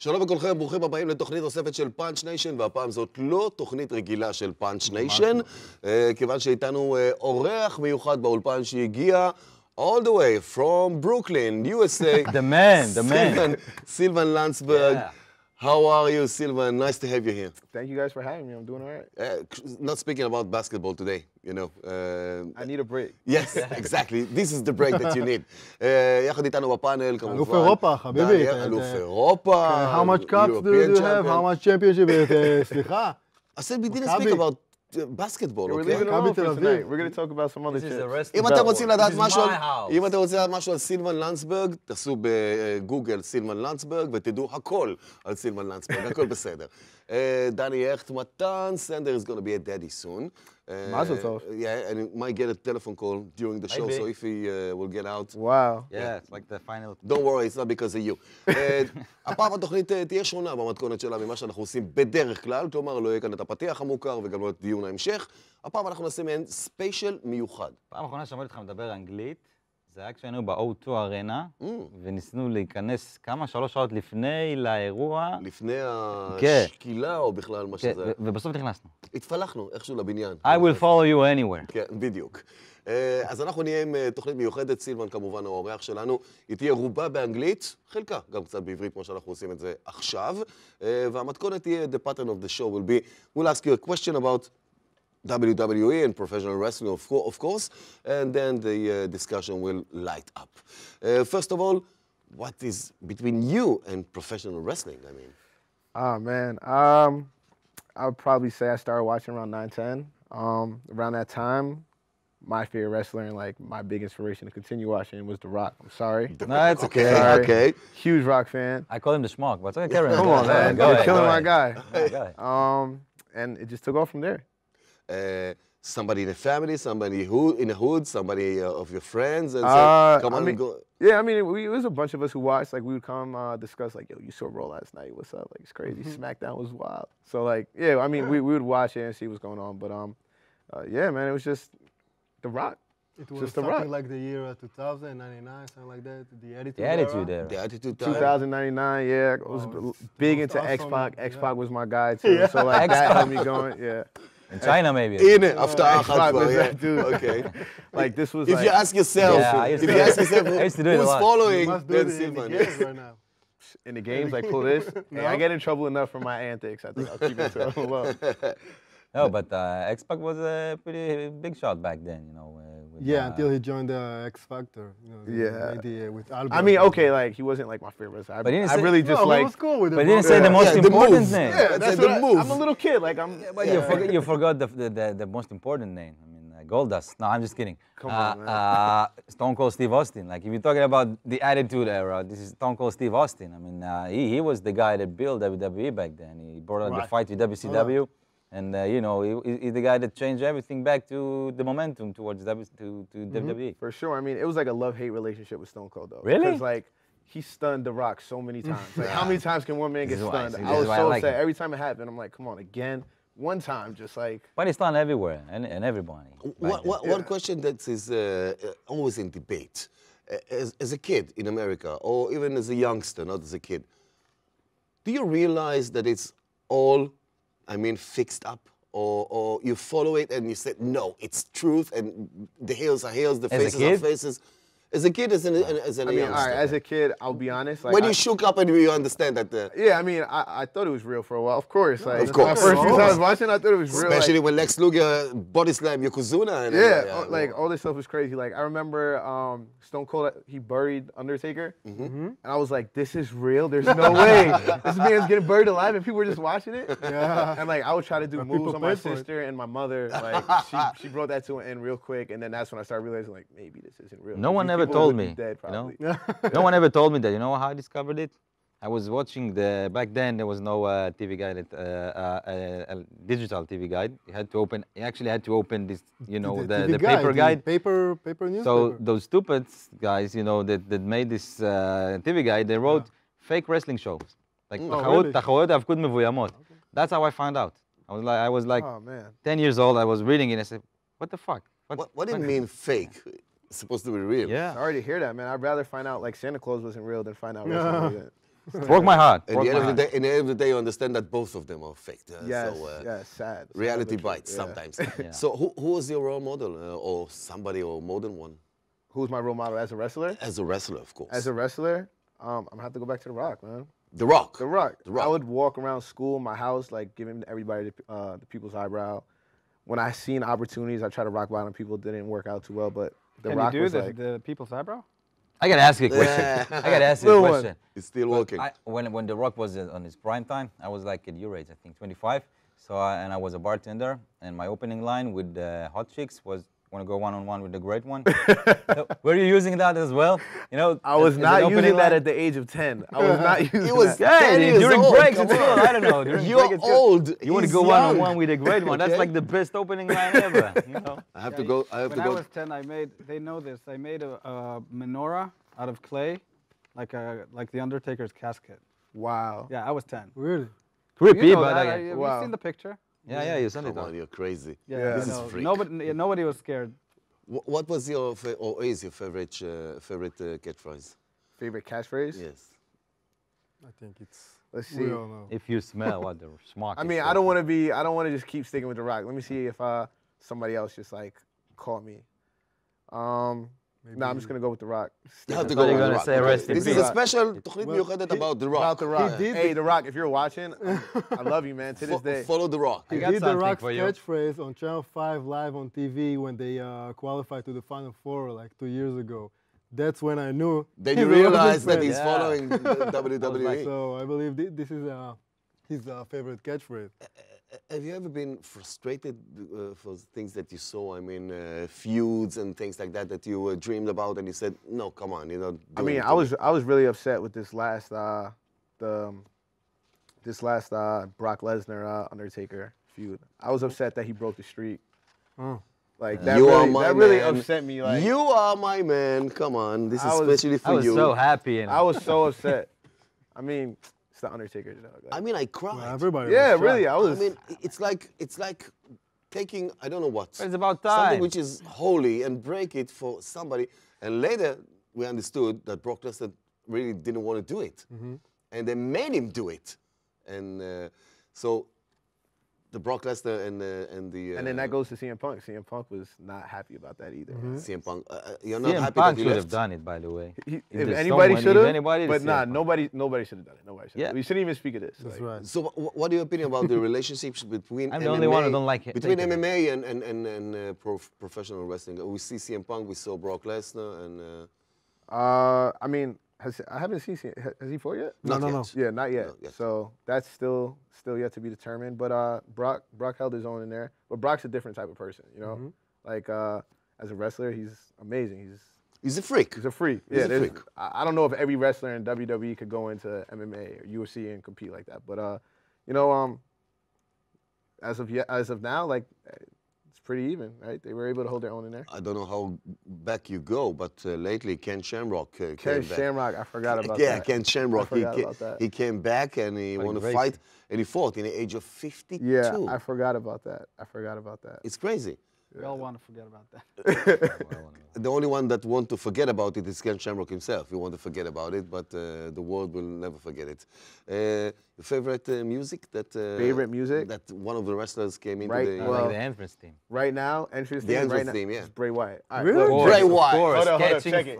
שלום לכולכם, ברוכים הבאים לתוכנית נוספת של פאנץ ניישן, והפעם זאת לא תוכנית רגילה של פאנץ ניישן, כיוון שאיתנו אורח מיוחד באולפן שהגיע all the way from Brooklyn, USA. The man. Sylvan Landsberg. Yeah. How are you, Sylvan? Nice to have you here. Thank you guys for having me. I'm doing all right. Not speaking about basketball today, you know. I need a break. Yes, exactly. This is the break that you need. יחד איתנו בפאנל, כמובן. אלוף אירופה, חביבי. אלוף אירופה. How much cups do you have? How much championship? סליחה. I said we didn't speak about basketball, We're okay? leaving it alone for tonight. We're going to talk about some other shit. אם אתם רוצים לדעת משהו על סילבן לנדסברג, תעשו בגוגל סילבן לנדסברג ותדעו הכל על סילבן לנדסברג, הכל בסדר. דני הכט מתן, Sander is going to be a daddy soon. Mazel tov. Yeah, and he might get a telephone call during the show, so if he will get out. Wow. Yeah, it's like the final. Don't worry, it's not because of you. הפעם התוכנית תהיה שונה במתכונת שלה ממה שאנחנו עושים בדרך כלל, כלומר לא יהיה כאן את הפתיח המוכר וגם לא את דיון ההמשך. הפעם אנחנו נעשה מעין ספיישל מיוחד. פעם אחרונה שמעתי אותך מדבר אנגלית, זה היה כשהיינו ב-O2 ארנה, וניסינו להיכנס שלוש שעות לפני לאירוע. לפני השקילה או בכלל מה שזה. ובסוף נכנסנו. התפלחנו איכשהו לבניין. I will follow you anywhere. כן, בדיוק. אז אנחנו נהיה עם תוכנית מיוחדת, סילבן כמובן האורח שלנו, היא תהיה רובה באנגלית, חלקה גם קצת בעברית כמו שאנחנו עושים את זה עכשיו, והמתכונת תהיה, the pattern of the show will be, we'll ask you a question about WWE and professional wrestling, of course, and then the discussion will light up. First of all, what is between you and professional wrestling, I mean? Oh, man. I would probably say I started watching around 9, 10. Around that time, my favorite wrestler and like my big inspiration to continue watching was The Rock. I'm sorry. No, it's okay. Sorry. Okay. Huge Rock fan. I call him the schmuck, but it's okay, Karen. Come on, man. You're killing my guy. Go And it just took off from there. Somebody in the family, somebody who in the hood, somebody of your friends, and come on, go. Yeah, I mean, it was a bunch of us who watched. Like, we would come discuss, like, yo, you saw Raw last night. What's up? Like, it's crazy. SmackDown was wild. So, like, yeah, I mean, we would watch it and see what's going on. But, yeah, man, it was just The Rock. It was just The something Rock. like the year 2000, 99, something like that. The Attitude The attitude era. era. The attitude time. 2099, yeah. I was big into awesome. X-Pac. Yeah. X-Pac was my guy, too. So, like, that had me going, yeah. In China, maybe. In it, after X-Pac was that dude. Okay. Like, this was If like... you ask yourself, Yeah, if you ask yourself who's following, You must do then it in the Sylvan. games right now. In the games, like, pull this. Hey, I get in trouble enough for my antics. I think I'll keep it to a low. No, but X-Pac was a pretty big shot back then, you know. Yeah, until he joined the X Factor. You know, Yeah. with Albert. I mean, okay, like, he wasn't, like, my favorite wrestler. But he didn't I say- really just, No, like... he was cool with it. But you didn't say the most the important move. name. Yeah, that's the what move. I'm a little kid, like, I'm... But you forgot the most important name. I mean, Goldust. No, I'm just kidding. Come on, man. Stone Cold Steve Austin. Like, if you're talking about the Attitude Era, this is Stone Cold Steve Austin. I mean, he was the guy that built WWE back then. He brought on the fight with WCW. And, you know, he's the guy that changed everything back to the momentum towards WWE. For sure. I mean, it was like a love-hate relationship with Stone Cold, though. Really? Because, like, he stunned The Rock so many times. Like, how many times can one man get This is why- stunned? see, I this was is why I so like upset. it. Every time it happened, I'm like, come on, again? One time, just like... But it's done everywhere and everybody. One question that is always in debate. As a kid in America, or even as a youngster, not as a kid, do you realize that it's all, I mean, fixed up? Or you follow it and you say, no, it's truth, and the heels are heels, the faces are faces. As a kid, as a youngster. I mean, all right, as a kid, I'll be honest. Like, when you shook up and you understand that. Yeah, I mean, I thought it was real for a while. Of course. Like, Of course. My first few times watching, I thought it was real. Especially like, when Lex Luger body slammed Yokozuna. And yeah, like, all this stuff was crazy. Like, I remember Stone Cold, he buried Undertaker. And I was like, this is real? There's no way. This man's getting buried alive and people were just watching it. Yeah. And, like, I would try to do But moves people on my paid for it. sister and my mother. Like, she brought that to an end real quick. And then that's when I started realizing, like, maybe this isn't real. No one These ever people told would be me, dead, you know? probably. No one ever told me that. You know how I discovered it? I was watching back then there was no TV guide, a digital TV guide. He actually had to open this, you know, the paper guide. Paper newspaper. So those stupid guys, you know, that made this TV guide, they wrote fake wrestling shows. Like, תחרויות האבקות מבוימות. That's how I found out. I was like Oh, man. 10 years old, I was reading it and I said, what the fuck? What do you mean fake? It's supposed to be real. Yeah. Sorry to hear that, man. I'd rather find out like Santa Claus wasn't real than find out wrestling wasn't. Broke my heart. At Broke the end my of the heart. day, in the end of the day, you understand that both of them are fake. Yes, So, yes, sad. reality Sad, bites yeah. sometimes. Yeah. So who was your role model, or somebody, or more than one? Who's my role model as a wrestler? As a wrestler, of course. As a wrestler, I'm gonna have to go back to The Rock, man. The Rock. The Rock. The Rock. I would walk around school, my house, like giving everybody the people's eyebrow. When I seen opportunities, I tried to rock bottom. People didn't work out too well, but The Can Rock you do was the, like, the people's eyebrow? I gotta ask you a question. I gotta ask you a Little one. question. It's still working. When The Rock was on his prime time, I was like at your age, I think 25. So and I was a bartender, and my opening line with Hot Chicks was, "Want to go one-on-one with the great one?" So, were you using that as well? You know, I was as not an opening using that line? at the age of 10. I was not using He was that. 10 Hey, years during old, breaks come it's good. on. I don't know. During You're break it's good. old. You want to He's go young. one-on-one with a great one? That's Okay. like the best opening line ever. You know. I have to go. I have When to I go. was 10, they know this, I made a menorah out of clay, like the Undertaker's casket. Wow. Yeah, I was 10. Really? Creepy, You know but that, okay. have Wow. you seen the picture? Yeah, you sent it Come on, out. you're crazy. Yeah. This This is no, freak. nobody was scared. What was your or is your favorite catchphrase? Favorite catchphrase? Yes. I think it's. Let's see. We all know. If you smell what the smoke. I mean, I don't want to just keep sticking with The Rock. Let me see if somebody else just like caught me. No, I'm just gonna go with The Rock. You have to I go thought you with were The gonna Rock. say rest in This is peace. a special תוכנית Well, מיוחדת about The Rock. About The Rock. He did Hey, The Rock, if you're watching, I love you, man. To this day. Follow The Rock. I He got did the something Rock's for you. catchphrase on Channel 5 live on TV when they qualified to the Final Four like 2 years ago. That's when I knew. Then he's you a real realize that fan. he's Yeah. following the WWE. So I believe this is his favorite catchphrase. Have you ever been frustrated for things that you saw? I mean, feuds and things like that that you dreamed about, and you said, "No, come on, you're not." I mean, I was really upset with this last Brock Lesnar Undertaker feud. I was upset that he broke the streak. Oh. Like that You are really, my that really man. upset me. Like You are my man. Come on, this is I was- especially for I was you. so happy. And I was so upset. I mean, it's the Undertaker. Dog. I mean, I cried. Well, everybody. yeah, was really. shocked. I was. I mean, it's like taking, I don't know what, it's about something time. which is holy and break it for somebody. And later we understood that Brock Lesnar really didn't want to do it, and they made him do it. And so the Brock Lesnar and the and then that goes to CM Punk. CM Punk was not happy about that either. CM Punk. You're not CM happy Punk that he should left. have done it, by the way. If there's anybody someone- should if have, anybody, but it's nah, CM Punk. nobody should have done it. Nobody should. Yeah. We shouldn't even speak of this. That's like, right. So what are your opinion about the relationships between I'm the only one who don't like it. between Take it. MMA and professional wrestling? We see CM Punk, we saw Brock Lesnar, and I mean, I haven't seen. Has he fought yet? not no, yet. no. Yeah, not yet. Not yet. So that's still yet to be determined. But Brock held his own in there. But Brock's a different type of person, you know. Like as a wrestler, he's amazing. He's a freak. He's a freak. He's Yeah, a there's- freak. I don't know if every wrestler in WWE could go into MMA or UFC and compete like that. But you know, as of now, like it's pretty even, right? They were able to hold their own in there. I don't know how back you go, but lately Ken Shamrock came Ken back. Shamrock, I forgot about Yeah, that. Ken Shamrock. I forgot about that. He came back and he Like won a racing. fight, and he fought in the age of 52. Yeah, I forgot about that. It's crazy. We all want to forget about that. The only one that want to forget about it is Ken Shamrock himself. We want to forget about it, but the world will never forget it. Your favorite music that Favorite music? that one of the wrestlers came into Right, the I well- like the entrance team. Right now, entrance The theme. entrance right now, theme, yeah. is Bray Wyatt. All right, Really? look, Of course, Bray of Wyatt. course. Hold up, Catching check it.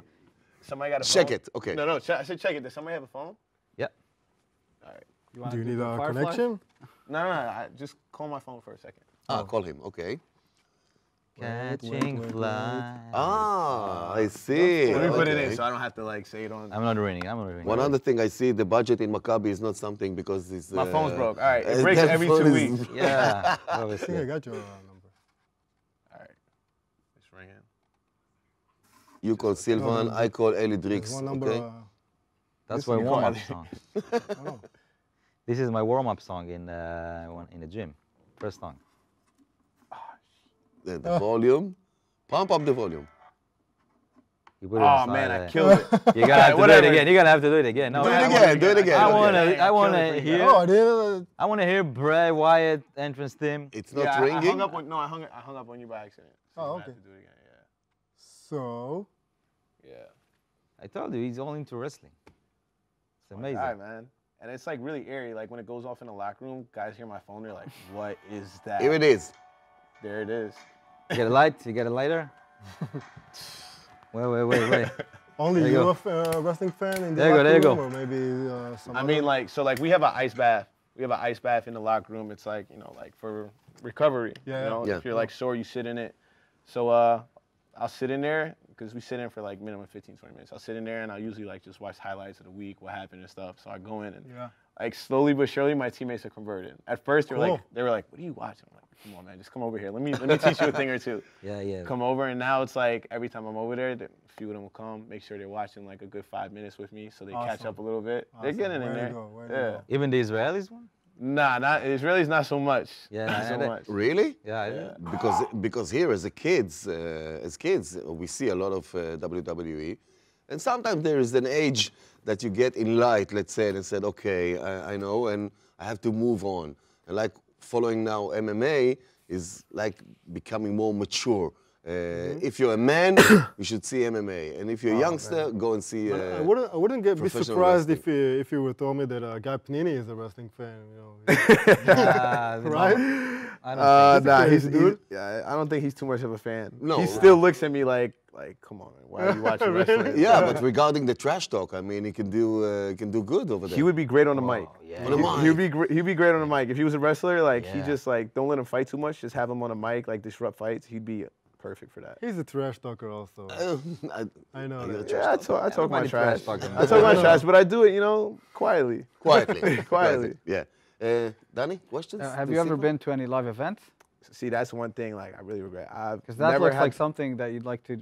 Somebody got a phone? check it. Okay. No, I said check it. Does somebody have a phone? Yeah. All right. wanna Do you need the a Firefly? connection? No. Just call my phone for a second. Call him. Okay. Catching wait. flies. I see. Let me put it Okay. in so I don't have to like say it on. I'm not reading. I'm not reading. One other thing I see, the budget in Maccabi is not something because it's... My phone's broke. All right, it breaks that every phone 2 is- weeks. Yeah. I think I Obviously. got your number. All right. It's ringing. You call Silvan, I call Eli There's Drix. one number. Okay? That's This my is warm-up quite- song. Oh. This is my warm-up song in the gym. First song. The volume. Pump up the volume. You put it Oh inside, man, I killed it. You're gonna have to do it whatever. again. You're gonna have to do it again. No, Do it I again. Do it again. I Okay. wanna, I Kill wanna it for you. hear, Oh, I didn't. I wanna hear Bray Wyatt entrance theme. It's not Yeah, I ringing. hung up on I hung up on you by accident. So Oh, I'm gonna okay. have to do it again. So, Yeah. I told you, he's all into wrestling. It's amazing. All right, man. And it's like really eerie. Like when it goes off in the locker room, guys hear my phone. They're like, "What is that?" Here it is. There it is. You get a light? You get a lighter? Wait. Only There you you go. a wrestling fan in the There you go, locker there you go. room, or maybe some I other- mean, like, so like we have an ice bath. We have an ice bath in the locker room. It's like, you know, like for recovery. Yeah, You know, yeah. if you're like sore, you sit in it. So I'll sit in there because we sit in for like minimum 15, 20 minutes. I'll sit in there and I'll usually like just watch highlights of the week, what happened and stuff. So I go in and Yeah. like slowly but surely my teammates are converted. At first they were Cool. like, what are you watching? I'm like, come on, man, just come over here. Let me teach you a thing or two. Yeah. Come over, and now it's like every time I'm over there, a few of them will come, make sure they're watching like a good 5 minutes with me so they catch Awesome. up a little bit. They're Awesome. getting in Way to there. go, way to Yeah. go. Even the Israelis one? Nah, not Israelis, not so much. Yeah, not I so know that. much. Really? Yeah. Because here as kids, we see a lot of WWE, and sometimes there is an age that you get in light, let's say, and said, okay, I know, and I have to move on. And like following now MMA is like becoming more mature. If you're a man, you should see MMA, and if you're a youngster, go and see. I wouldn't be professional surprised wrestling. if you would told me that Guy Panini is a wrestling fan. You know, Right? right? I don't Nah, crazy, dude. yeah, I don't think he's too much of a fan. No. He still looks at me like, come on, man, why are you watching wrestling? Yeah, but regarding the trash talk, I mean, he can do good over there. He would be great on the mic. yeah. On the mic. He'd be great on the mic. If he was a wrestler, like he Yeah. just like don't let him fight too much. Just have him on the mic, like disrupt fights. He'd be perfect for that. He's a trash talker also. I know you're a that. trash Yeah, I talk my Everybody trash. trash talking. I talk my trash, but I do it, you know, quietly. Quietly. Quietly. Yeah. Danny, questions? Have to you ever Silva? been to any live events? See, that's one thing like I really regret. Because that looks like something that you'd like to,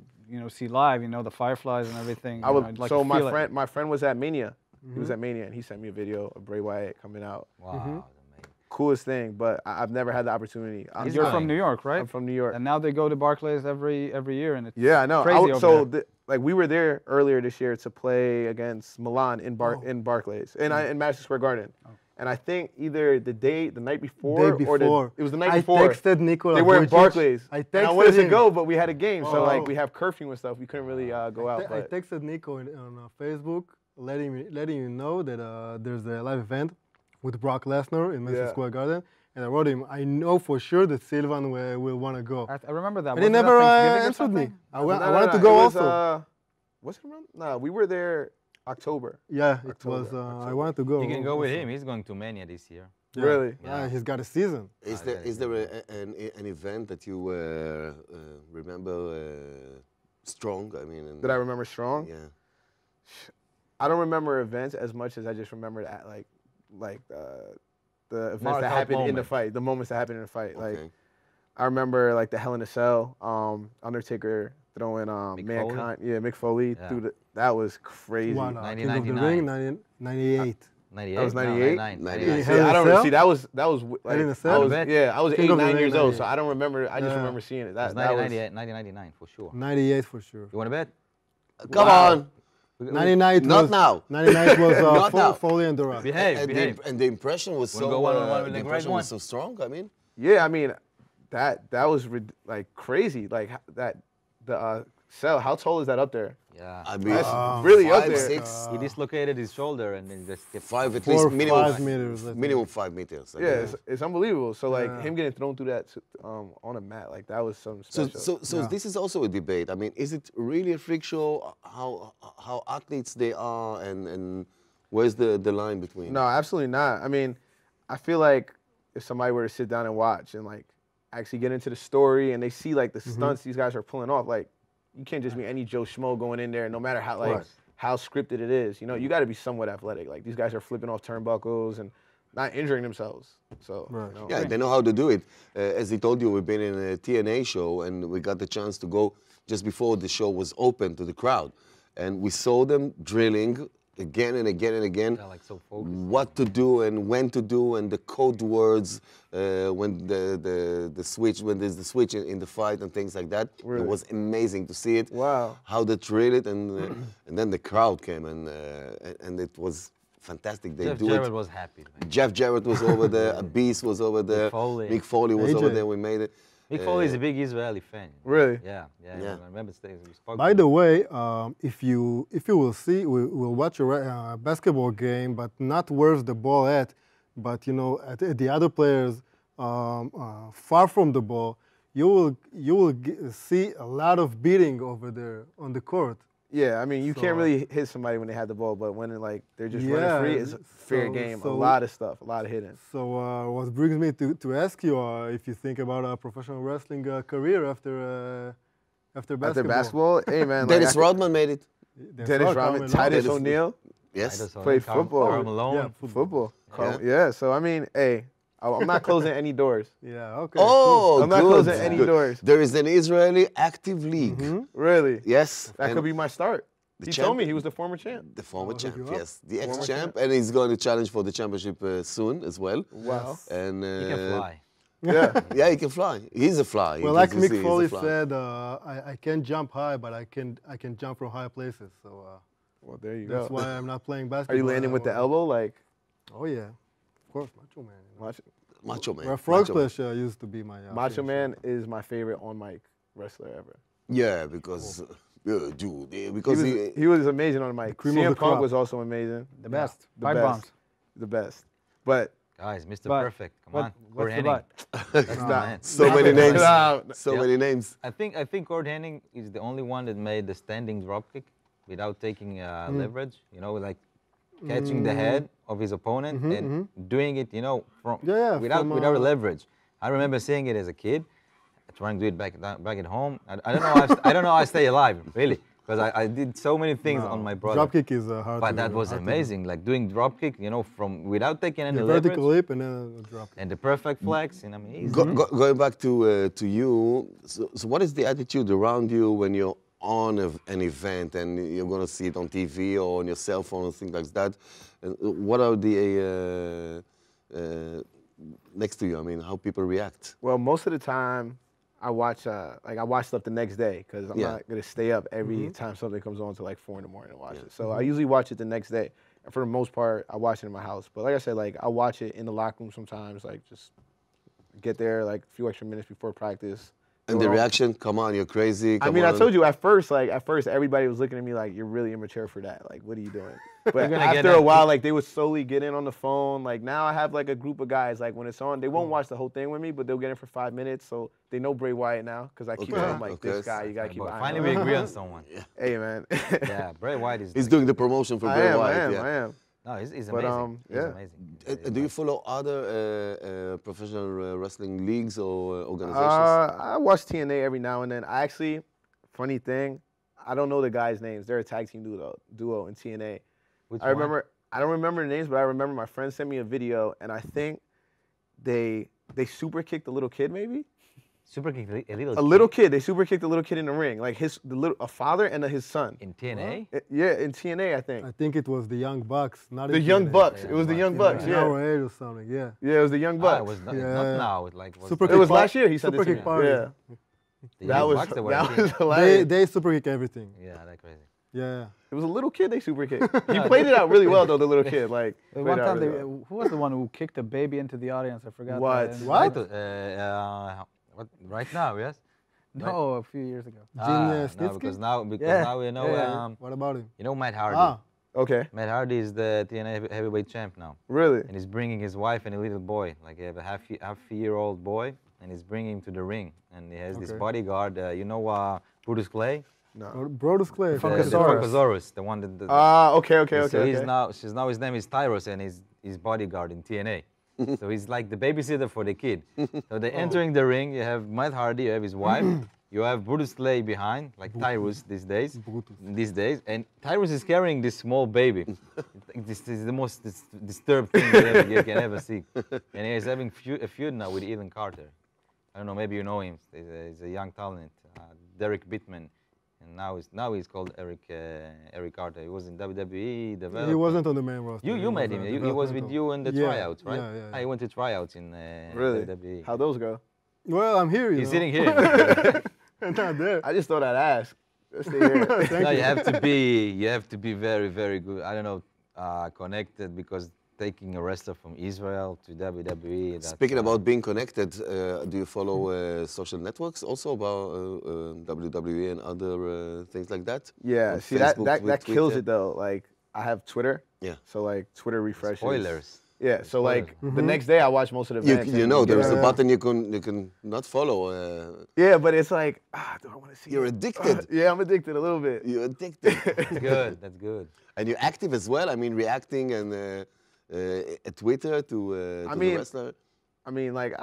see live. You know, the fireflies and everything. I you know, would. I'd like So to feel it. my friend was at Mania. He was at Mania and he sent me a video of Bray Wyatt coming out. Wow, amazing. Coolest thing, but I've never had the opportunity. You're from New York, right? I'm from New York. And now they go to Barclays every year, and it's Yeah, I know. crazy over So there. like we were there earlier this year to play against Milan in Barclays in Madison Square Garden. And I think either the night before, or it was the night before. I texted Nikola. They were in Vujicic. Barclays. I And texted I wanted to him. go, but we had a game, so like Oh. we have curfew and stuff. We couldn't really go out. I But texted Nico on Facebook, letting him know that there's a live event with Brock Lesnar in Madison Yeah. Square Garden, and I wrote him, I know for sure that Silvan will want to go. I remember that. And he Wasn't that never Thanksgiving or answered me. something? I wanted to go it was, also. Was it around? No, we were there October. Yeah, it October, was. I October. wanted to go. You can go with also. him. He's going to Mania this year. Yeah. Really? Yeah, he's got a season. Is there an event that you remember strong? I mean, Did I remember strong? Yeah. I don't remember events as much as I just remember that, the events Mark that out happened in the moment. fight, the moments that happened in the fight. Like Okay. I remember like the Hell in a Cell, Undertaker throwing Mick Mankind, Mick Foley Yeah. through that was crazy. One, King of the 1999. Ring, 98. 98. That was No, 98? 99. Hell See, in I a don't Cell? see that was like in a I Cell? was, I was King 8, of the 9 Ring, years old, so 98. I don't remember. I just Yeah. remember seeing it. It That was that was 1999 for sure. 98 for sure. You want to bet? Come Wow. on. 99 Not was, now. 99 was Not now. Foley and Duran. Behave, And behave. the impression was Wanna so. go one-on-one with the the great impression one? was so strong. I mean, Yeah, I mean, that was like crazy. Like the Cell. How tall is that up there? Yeah. I mean, That's really up 5, there. 6, He dislocated his shoulder and then just kept 5 at 4 least or minimum. 5 meters. I think. Minimum 5 meters. I Yeah, guess. it's unbelievable. So like Yeah. him getting thrown through that on a mat, like that was something So, special. so this is also a debate. I mean, is it really a freak show? How athletes they are, and where's the line between? No, absolutely not. I mean, I feel like if somebody were to sit down and watch and like actually get into the story and they see like the stunts these guys are pulling off, like you can't just be any Joe Schmo going in there, no matter how like Right. how scripted it is. You know, you got to be somewhat athletic. Like these guys are flipping off turnbuckles and not injuring themselves. So Right. you know, Yeah, they know how to do it. As he told you, we've been in a TNA show, and we got the chance to go just before the show was open to the crowd. And we saw them drilling again and again and again They're like so focused. what to do and when to do, and the code words when the switch, when there's the switch in the fight and things like that. Really? It was amazing to see it. Wow. How they drill it, and then the crowd came, and it was fantastic. They Jeff do Jarrett it. was happy. Man. Jeff Jarrett was over there. Beast was over there. Foley. Mick Foley was over AJ. there. We made it. Mick Foley is a big Israeli fan. Really? Yeah. Yeah. I remember we spoke By to the him. way, if you will see, we'll watch a basketball game, but not where's the ball at, but at the other players far from the ball, you will see a lot of beating over there on the court. Yeah, I mean, you So, can't really hit somebody when they have the ball, but when they're just running free, it's a fair game. A so- lot of stuff, a lot of hitting. So what brings me to ask you if you think about a professional wrestling career after basketball. After basketball, hey man, Dennis Rodman made it. Dennis Rodman, Titus Dennis- O'Neil, Yes. played football. Karl Malone. Yeah, football. Yeah. Yeah, so I mean, hey, I'm not closing any doors. Yeah, okay. Oh, I'm not good, closing any good. doors. There is an Israeli active league. Really? Yes. That and could be my start. The He champ- told me he was the former champ. the former champ, you up. yes. The ex-champ, and he's going to challenge for the championship soon as well. Wow. And He can fly. Yeah. Yeah, he can fly. He's a fly. Well, You like can see Mick he's a Foley fly. said, I can't jump high, but I can jump from high places. So Well, there you that's go. why I'm not playing Are basketball. you landing with the elbow? Like, Oh yeah, of course, Macho Man. Macho, Macho Man. Well, Frog Macho Man. Splash used to be my Macho finisher. Man is my favorite on mic wrestler ever. Yeah, because, dude, He because was amazing on the mic. cream of CM the Punk crop. was also amazing. The best. The Pipe best. bombs. The best. But Guys, Mr. But Perfect. Come what- on. what's Kurt the Hennig. but? That's Nah. the man. so many names. Nah. So Yeah. many names. I think Kurt Hennig is the only one that made the standing dropkick without taking leverage. Like catching the head of his opponent and doing it, from Yeah, without from, without leverage. I remember seeing it as a kid, trying to do it back at home. I don't know. I don't know how I stay alive, really, because I did so many things on my brother. Dropkick is hard. But to, that was hard to do. amazing, like doing dropkick, from without taking any The leverage, vertical leap and then a drop. and the perfect flex, and I mean, easy. Going back to you, so what is the attitude around you when you're on an event and you're going to see it on TV or on your cell phone and things like that? And what are the next to you? I mean, how people react? Well, most of the time, I watch stuff the next day because I'm Yeah. not gonna stay up every time something comes on to like 4 in the morning to watch it. So I usually watch it the next day. And for the most part, I watch it in my house. But like I said, like I watch it in the locker room sometimes. Like just get there like a few extra minutes before practice. And the reaction, come on, you're crazy. I Come mean, I on. told you at first everybody was looking at me like, you're really immature for that. Like, what are you doing? But gonna get after that a while, like they would slowly get in on the phone. Like now I have like a group of guys, like when it's on, they won't watch the whole thing with me, but they'll get in for 5 minutes. So they know Bray Wyatt now because I keep Okay, telling them like, okay. this guy, you got to keep an But eye finally, on we him. agree on someone. Hey, man. Yeah, Bray Wyatt is. He's doing the promotion for I Bray am, Wyatt. I am, yeah. I am. No, he's But, amazing. He's yeah. amazing. Do you follow other professional wrestling leagues or organizations? I watch TNA every now and then. I actually, funny thing, I don't know the guys' names. They're a tag team duo in TNA. Which I one? remember. I don't remember the names, but I remember my friend sent me a video, and I think they super kicked a little kid, maybe Super Kick, a little. a little kid. They super kicked a little kid in the ring, like a father and his son. in TNA. Yeah, in TNA, I think. I think it was the Young Bucks, not The in Young TNA. Bucks. It was the Young Bucks. In Yeah, our age or something. Yeah. yeah, it was the Young Ah, Bucks. it was not, Yeah. not now. It like was Super It was Kick last year. He said Super it to Kick me. party. Yeah, the that Young was Bucks that were that in was TNA. hilarious. They super kick everything. Yeah, that's crazy. Yeah. It was a little kid they super kicked. He played it out really well though. The little kid, like One played it out time, really well. who was the one who kicked a baby into the audience? I forgot. What? that. What? What? Right now, yes. No, a few years ago. Gene No, Snitsky? because now Yeah. we know Yeah. What about him? Matt Hardy. Ah, Okay, Matt Hardy is the TNA heavyweight champ now, really? and he's bringing his wife and a little boy, like he have a half-year-old boy, and he's bringing him to the ring, and he has this Okay. bodyguard. Brutus Clay, No. Brodus Clay. the Funkasaurus. Funkasaurus, the one that. Okay. So he's okay. now his name is Tyros, and he's his bodyguard in TNA. So he's like the babysitter for the kid. So they're entering the ring. You have Matt Hardy, you have his wife, you have Brutus Clay behind, like Tyrus these days, and Tyrus is carrying this small baby. This is the most disturbed thing you can ever see. And he's having a feud now with Ethan Carter. I don't know, maybe you know him. He's a young talent, Derek Bittman. And now he's called Eric Carter. He was in WWE. He wasn't on the main roster. You met him. He was with you in the Yeah, tryouts, right? yeah, yeah. He went to tryouts in Really? WWE. How'd those go? Well, I'm here. He's sitting here. Not there. I just thought I'd ask. Let's stay here. No, you have to be very, very good. I don't know, connected because taking a wrestler from Israel to WWE. That's, Speaking about being connected, do you follow social networks also about WWE and other things like that? Yeah, On see that Facebook, that kills Twitter? it though. Like I have Twitter. Yeah. So like Twitter refreshes. spoilers. Yeah. So like the next day I watch most of the You, events. you and know, get there's a a- button you can not follow. Yeah, but it's like, do I want to see? You're it? addicted. Yeah, I'm addicted a little bit. You're addicted. That's good. That's good. And you're active as well. I mean, reacting and at Twitter to the wrestler. I mean, like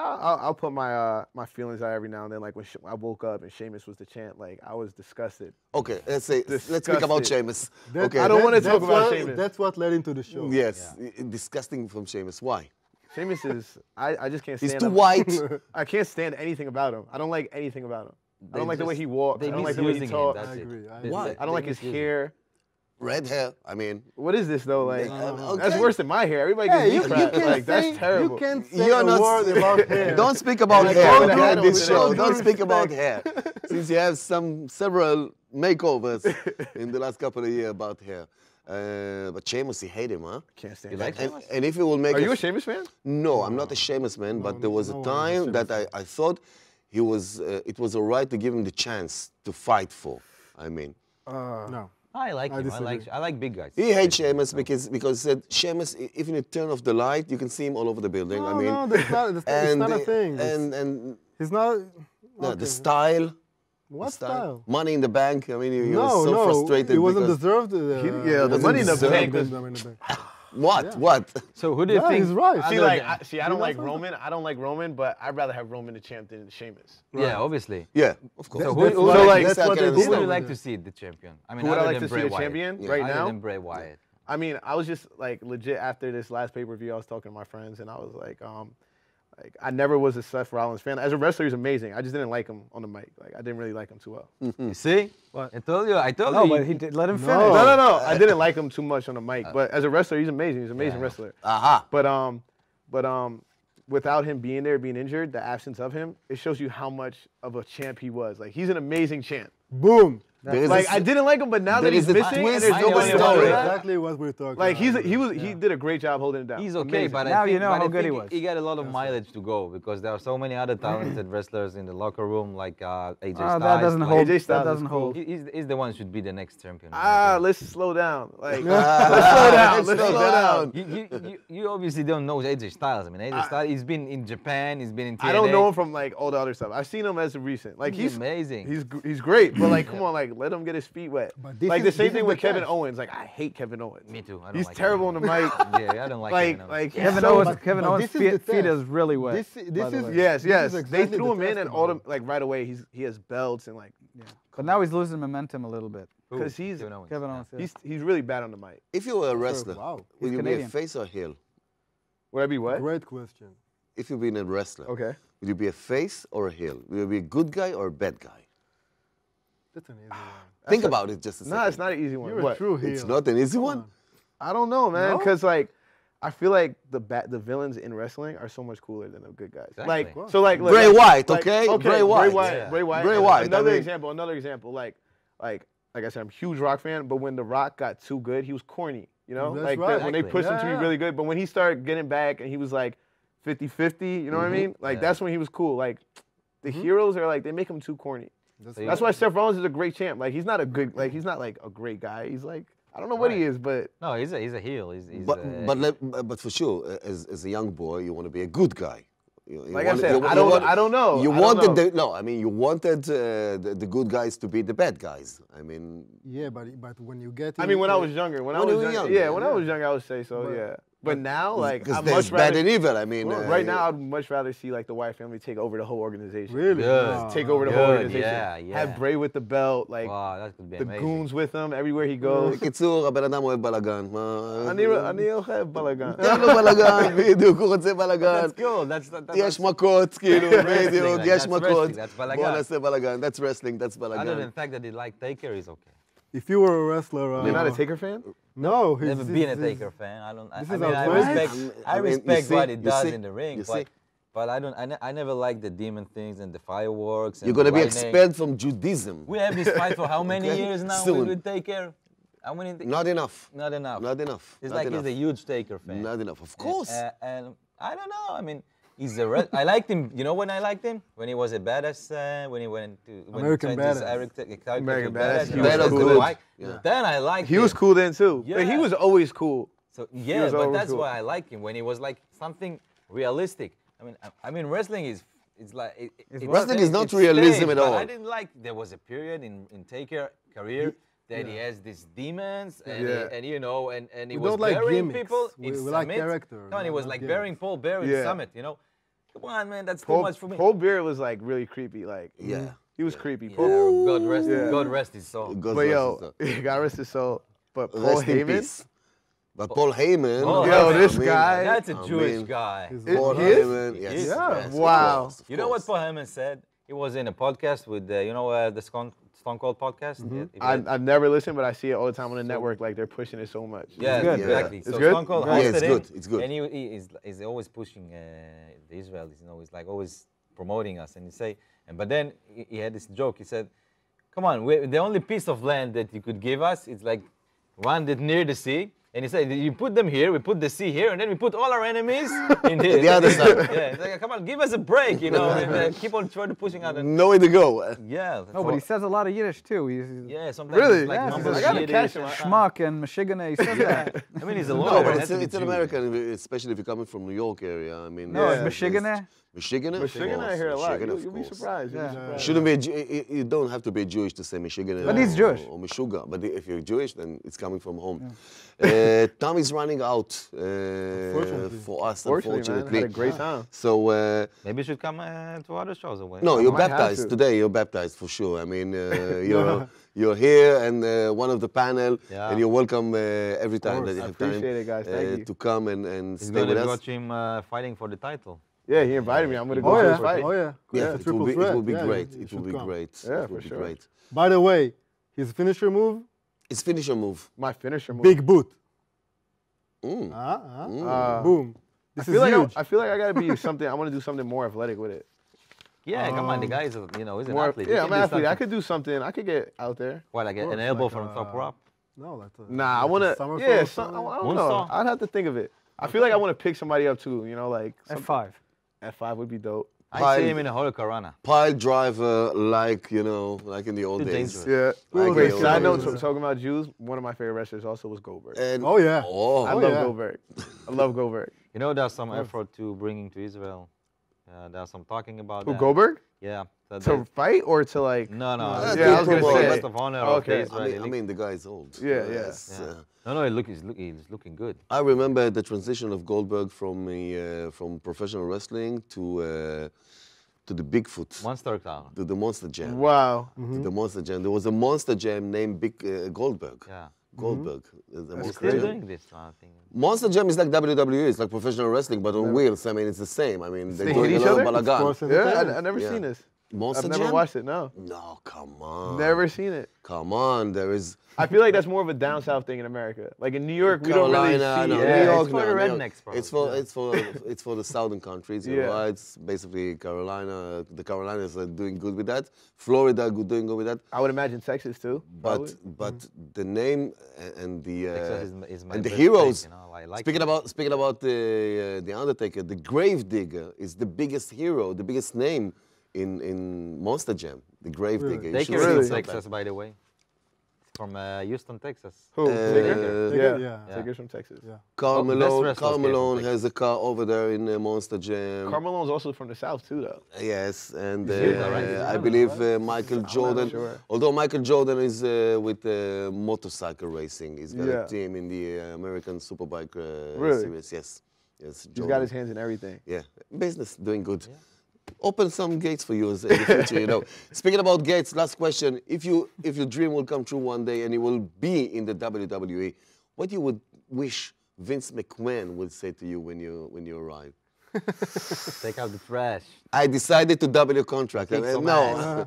I'll put my my feelings out every now and then. Like when I woke up and Sheamus was the champ, like I was disgusted. Okay, let's speak about Disgusted. Sheamus. That- Okay, I don't wanna talk that's about what- Sheamus. That's what led into the show. Yes, disgusting from Sheamus. Why? Sheamus is I just can't stand He's too him. white. I can't stand anything about him. I don't like anything about him. I don't like the way just- he walks. they I don't like the way he misusing him, talks. that's I it. agree, I They- Why? I don't like his misuse him. hair. Red hair. I mean, What is this though? Like okay. that's worse than my hair. Everybody Hey, gives me crap. Like that's terrible. You can't say You're a not- word about hair. don't speak about Like, hair all okay, that on this was- show. all Don't due speak about hair. Since you have several makeovers in the last couple of years about hair. But Sheamus, you hate him, huh? Can't stand You him. like Sheamus? And if you will make Are you a Sheamus fan? No, I'm not a Sheamus man, but there was a time that I thought he was. It was alright to give him the chance to fight for. I mean, No. I like him. disagree. I like big guys. he hates Sheamus because he said Sheamus. Even you turn off the light, you can see him all over the building. I No, mean, no, that's not, it's not a thing. And He's not. no, okay. the style. What the style? Money in the bank. I mean, he No, was so no, frustrated. he wasn't because- deserved. Yeah, the wasn't money in the deserved. bank. What? What? So who do you Yeah, think? he's right. See, other like, than- I don't not like for- Roman. I don't like Roman, but I'd rather have Roman the champ than Sheamus. Yeah, obviously. Yeah, of course. So That's who what- like- that's what I they can Who did would you over like there. to see the champion? I mean, Who would I other like than to Bray see a Wyatt. champion Yeah. right Other now? than Bray Wyatt. I mean, I was just like legit after this last pay-per-view. I was talking to my friends, and I was like I never was a Seth Rollins fan. As a wrestler, he's amazing. I just didn't like him on the mic. Like I didn't really like him too well. You see? What? I told you. I told No, you. but he did. Let him finish. No, no. I didn't like him too much on the mic. But as a wrestler, he's amazing. He's an amazing Yeah. wrestler. Aha. But without him being there, being injured, the absence of him, it shows you how much of a champ he was. Like he's an amazing champ. Boom. There is Like a- I didn't like him, but now there that he's is a missing twist and there's I nobody know to about do it. that, Exactly what we're talking like about. he did a great job holding it down. He's okay, Amazing. but Now I think, you know but how I good he think was. he got a lot of mileage to go because there are so many other talented wrestlers in the locker room, like AJ Styles. That doesn't like- hold. AJ Styles That is doesn't cool. hold. He's the one who should be the next champion. Let's slow down. Like Let's slow down. Let's slow down. You obviously don't know AJ Styles. I mean, AJ Styles, he's been in Japan, he's been in TNA. I don't know him from like all the other stuff. I've seen him as of recent. Like He's he's amazing. He's great, but like come on, like let him get his feet wet. But this Like is- the same this thing is with the Kevin catch. Owens. Like I hate Kevin Owens. Me too. I don't He's like terrible on him. the mic. Yeah, I don't like Like Kevin Owens. like Kevin so- Owens. but- Kevin but Owens' this is the feet test. is really wet. This by is the way. Yes, This yes. is They exactly threw the him in test and all about the like right away. He has belts and like But now he's losing momentum a little bit. Who? because he's Kevin Owens. Kevin Owens. Yeah. he's really bad on the mic. If you were a wrestler, wow. would He's you be a Canadian. face or heel? Would I be what? Great question. If you've been a wrestler, Okay. would you be a face or a heel? Would you be a good guy or a bad guy? That's an easy one. Think about it just a second. No, it's not an easy one. You're a What? true heel. It's not an easy Come one. on. I don't know, man. No? Because like, I feel like the villains in wrestling are so much cooler than the good guys. Exactly. Like, Of so like, look, Bray like- Wyatt, like- okay? Bray Wyatt. Yeah. Bray Wyatt. Bray Wyatt, Another I mean- example. Another example. Like I said, I'm a huge Rock fan, but when the Rock got too good, he was corny. You know, That's like right. when they Exactly. pushed him to be Yeah. really good. But when he started getting back and he was like 50-50, you know what I mean? Like Yeah. that's when he was cool. Like the heroes are like they make him too corny. So That's why Seth Rollins is a great champ. Like he's not a good, like he's not like a great guy. He's like I don't know what he Right. is, but No, he's a heel. He's But for sure, as a young boy, you want to be a good guy. You like I want- said, you I don't know. You I don't wanted know. you wanted the good guys to be the bad guys. I mean, Yeah, but when you get I mean, when I into- was younger, when I When was you were younger, younger, yeah, when I was younger, I would say so, But- yeah. But now, like, because I'd there's much bad rather, and evil. I mean, right now, I'd much rather see like the Wyatt family take over the whole organization. Really? Good. No, Take no. over the whole Good, organization. yeah. Have Bray with the belt, like wow, that could be the amazing. goons with him everywhere he goes. בקיצור, הבן אדם אוהב בלאגן. אני אוהב בלאגן. תן לו בלאגן, בדיוק, הוא רוצה בלאגן. That's cool. That's יש מכות, כאילו, בדיוק, like, יש that's מכות. wrestling, that's בוא בלאגן. נעשה בלאגן, that's wrestling, that's Other than בלאגן. the fact that he like Taker, he's okay. If you were a wrestler, You're not a Taker fan? No, he's Never been a he's- Taker fan. I don't. this I is mean, I outrageous. respect. I I mean, you respect see- what he you does see- in the ring, you see? but I don't. I never like the demon things and the fireworks. And You're going to be lightning. expelled from Judaism. We have this fight for how many Okay. years now Soon. with Taker? I mean, Not enough. not enough. Not enough. It's Not like enough. he's a huge Taker fan. Not enough. Of course. And I don't know. I mean, I liked him. You know when I liked him? When he was a badass. When he went to American he changed his American character to Badass, you he know, was as the cool. white. Yeah. Then I liked He him. was cool then too. Like, he Yeah. was always cool. So yeah, was but always that's cool. why I like him when he was like something realistic. I mean, wrestling is it's like Wrestling is not it's realism staged, at but all. I didn't like there was a period in Taker career that he has these demons and Yeah. and you know and he We was don't like burying gimmicks. people We in like Summit. character, Come on, he not was like gimmicks. burying Paul Bear in Yeah. Summit. You know, come on, man, that's too Paul, much for me. Paul Bear was like really creepy. Like Yeah. he was creepy. Yeah, Paul, God Yeah. rest his soul. God but rest yo, his soul. God rest his soul. But Paul Rest in Heyman, peace. But Paul Heyman. Paul Yo, Heyman, this I mean, guy- That's a I Jewish mean, guy. He's Paul He is? Heyman. Yes. Yeah. yes, of Wow. course, of You know what course. Paul Heyman said? He was in a podcast with, you know, the Stone Cold podcast. I've never listened, but I see it all the time on the network. Like they're pushing it so much. Yeah, good. exactly. It's So good? Stone Cold Yeah, hosted it's him, good, it's good. and he's always pushing the Israelis. You know, he's like always promoting us. And but then he had this joke. He said, "Come on, the only piece of land that you could give us is like one that near the sea." And he said, "You put them here, we put the sea here, and then we put all our enemies in here." The other side. Yeah, it's like, come on, give us a break, you know, and keep on trying to pushing out. And, Nowhere to go. yeah. No, but he says a lot of Yiddish too. He's Yeah, sometimes Really? it's like Yeah, mumble he says, I gotta Yiddish catch and him. stuff. schmuck and Michigan. He says that. I mean, he's a No, lawyer. but it it's has to be an Jewish. American, especially if you're coming from New York area. I mean, No, it's Michigan. Michigan. Michigan, I hear a lot. Michigan, of You'll be course. surprised. You'll be Yeah. surprised. Shouldn't be. You don't have to be Jewish to say Michigan. But he's Jewish. Or Meshuga. But if you're Jewish, then it's coming from home. Time is running out for us, Fortunately, man, unfortunately. had a great time. So Maybe you should come to other shows away. no, you're might have baptized to. today. You're baptized for sure. I mean, you're here and one of the panel, Yeah. and you're welcome every time that you I have time appreciate it, guys. Thank you. to come and He's stay going with to us. watch him fighting for the title. Yeah, he invited me. I'm gonna go Oh to yeah, his fight. oh yeah. Yeah, It's a it will triple be, threat. it will be Yeah, great. you It will should be come. great. Yeah, it will for be sure. great. By the way, his finisher move, It's finisher move. My finisher move. big boot. Mm. Boom. I This feel is like huge. I feel like I gotta be something. I want to do something more athletic with it. Yeah, come on, the guy is, he's an More, athlete. He yeah, can I'm an do athlete. I something. could do something. I could get out there. What, like an course, elbow like, from top rope? No, that's a, Nah, I like want a to. somersault Yeah, or some, I something. don't know. Moonsault? I'd have to think of it. I feel like I want to pick somebody up too. You know, like F5. F5 would be dope. I see him in a Holocarana. Pile driver, like like in the old Too days. dangerous. Yeah. Like Wait, the old side note, days. talking about Jews, one of my favorite wrestlers also was Goldberg. And, Oh, yeah. Oh, I Oh, love yeah. Goldberg. I love Goldberg. You know, there's some effort to bringing to Israel. There's some talking about Who, that. Goldberg? Yeah. that To fight or to like? no, Yeah, Yeah, I was gonna Well, say. Best of honor Okay. of the I Israeli mean, league. the guy is old. Yeah, yeah. Yes, Yeah. No, he's looking good. I remember the transition of Goldberg from professional wrestling to the Bigfoot, Monster car. to the Monster Jam. Wow. To the Monster Jam. There was a Monster Jam named Big Goldberg. Yeah. Goldberg. The He's Monster still Jam. doing this thing. Monster Jam is like WWE. It's like professional wrestling, but on wheels. I mean, it's the same. I mean, They they're hit doing a each lot of other? balagan. Sports Yeah, entertainment. I never Yeah. seen this. Monster I've never Jam? watched it. No, No, come on. never seen it. Come on. There is I feel like that's more of a down south thing in America. Like in New York, we don't really Carolina. see No, it. Yeah, New York. it's for no, the New York. rednecks, probably. It's for the southern countries. You're Yeah. right. It's basically Carolina. The Carolinas are doing good with that. Florida doing good with that. I would imagine Texas too. But the name and the Texas is my and the best heroes. state, you know, I like Speaking about the Undertaker, the Gravedigger is the biggest hero, the biggest name in Monster Jam. The Gravedigger. You Taker should is see from it sometime. Texas, by the way. From Houston, Texas. Who? Taker? Taker, Yeah. yeah. Taker's from Texas. Yeah. Carl Oh, best Malone, wrestlers Carl came from Malone Texas. has a car over there in Monster Jam. Carmelo's also from the south too, though. Yes, and He's good, right? He's I good, believe Michael Jordan, sure. although Michael Jordan is with motorcycle racing, he's got Yeah. a team in the American Superbike Really? series. Yes, yes. He's Jordan. got his hands in everything. Yeah, business doing good. Open some gates for you in the future, you know. Speaking about gates, last question: if your dream will come true one day and you will be in the WWE, what you would wish Vince McMahon would say to you when you arrive? Take out the trash. I decided to double your contract. Kick some No. ass.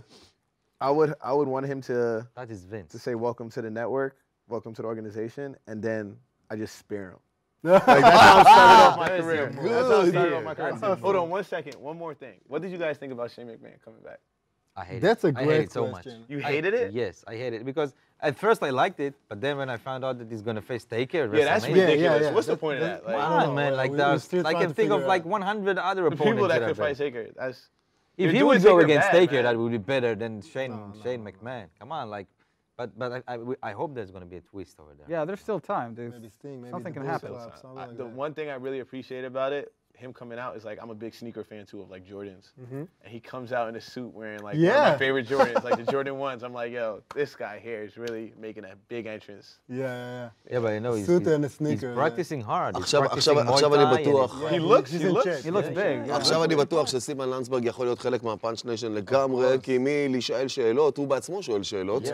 I would want him to That is Vince. say welcome to the network, welcome to the organization, and then I just spear him. Like that's how I started off my That's career. a That's how I good started idea. off my career. Hold on 1 second. One more thing. What did you guys think about Shane McMahon coming back? I hate That's it. a I hate great it so much. question. You hated it? Yes, I hate it because at first I liked it, but then when I found out that he's gonna face Taker, at Yeah, that's WrestleMania, ridiculous. yeah. What's the point of that? That's- Like, Come on, man! Like we're there's, still I trying can to think of figure like out. 100 other the opponents people that that could are fight better. Taker, that's... If you're he doing would go Taker against bad, Taker, man. that would be better than Shane McMahon. Come on, like, but I hope there's gonna be a twist over there. Yeah, there's still time. There's, Maybe Sting, maybe something the can Bulls happen. Club, something like The that. one thing I really appreciate about it, him coming out, is like I'm a big sneaker fan too of like Jordans, and he comes out in a suit wearing like one of Yeah. my favorite Jordans, like the Jordan 1s. I'm like, yo, this guy here is really making a big entrance. Yeah. Yeah, but you know he's, Suit and a he's sneaker, practicing hard. He's עכשיו practicing Muay עכשיו אני Thai and בטוח. he's- He looks, he's he in looks. shape. He looks big. Yeah. עכשיו אני בטוח שסימן לנדסברג יכול להיות חלק מהפאנץ' ניישן לגמרי, כי מי להישאל שאלות, הוא בעצמו שואל שאלות, which is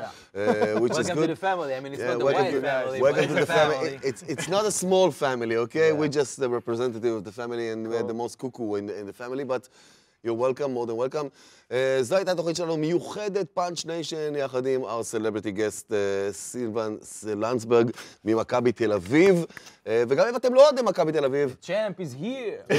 Welcome to good. the family. I mean, it's Yeah, not the welcome white to- family, welcome but to it's the a family. family. It's not a small family, okay? We're just the representative of the family and we're the most cuckoo in the family, but you're welcome, more than welcome. זו הייתה התוכנית שלנו מיוחדת, פאנץ' ניישן, יחד עם our celebrity guest סילבן לנדסברג ממכבי תל אביב. וגם אם אתם לא יודעים מכבי תל אביב, Champ is here.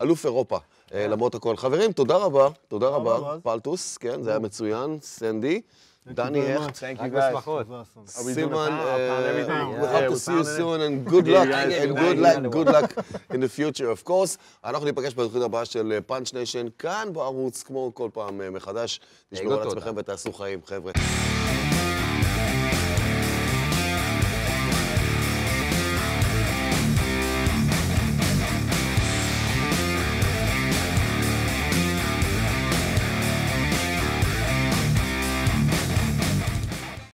אלוף אירופה, למרות הכל. חברים, תודה רבה, תודה רבה. רבה. פלטוס, כן, זה היה מצוין. סנדי, דני, איך? Thank you רק guys. בשמחות. Are we doing a Simon, pound? I'll pound everything. we hope to see you soon and good luck, and good luck in the future, of course. אנחנו ניפגש בתוכנית הבאה של פאנץ' ניישן כאן בערוץ, כמו כל פעם מחדש. תשמעו על עצמכם ותעשו חיים, חבר'ה.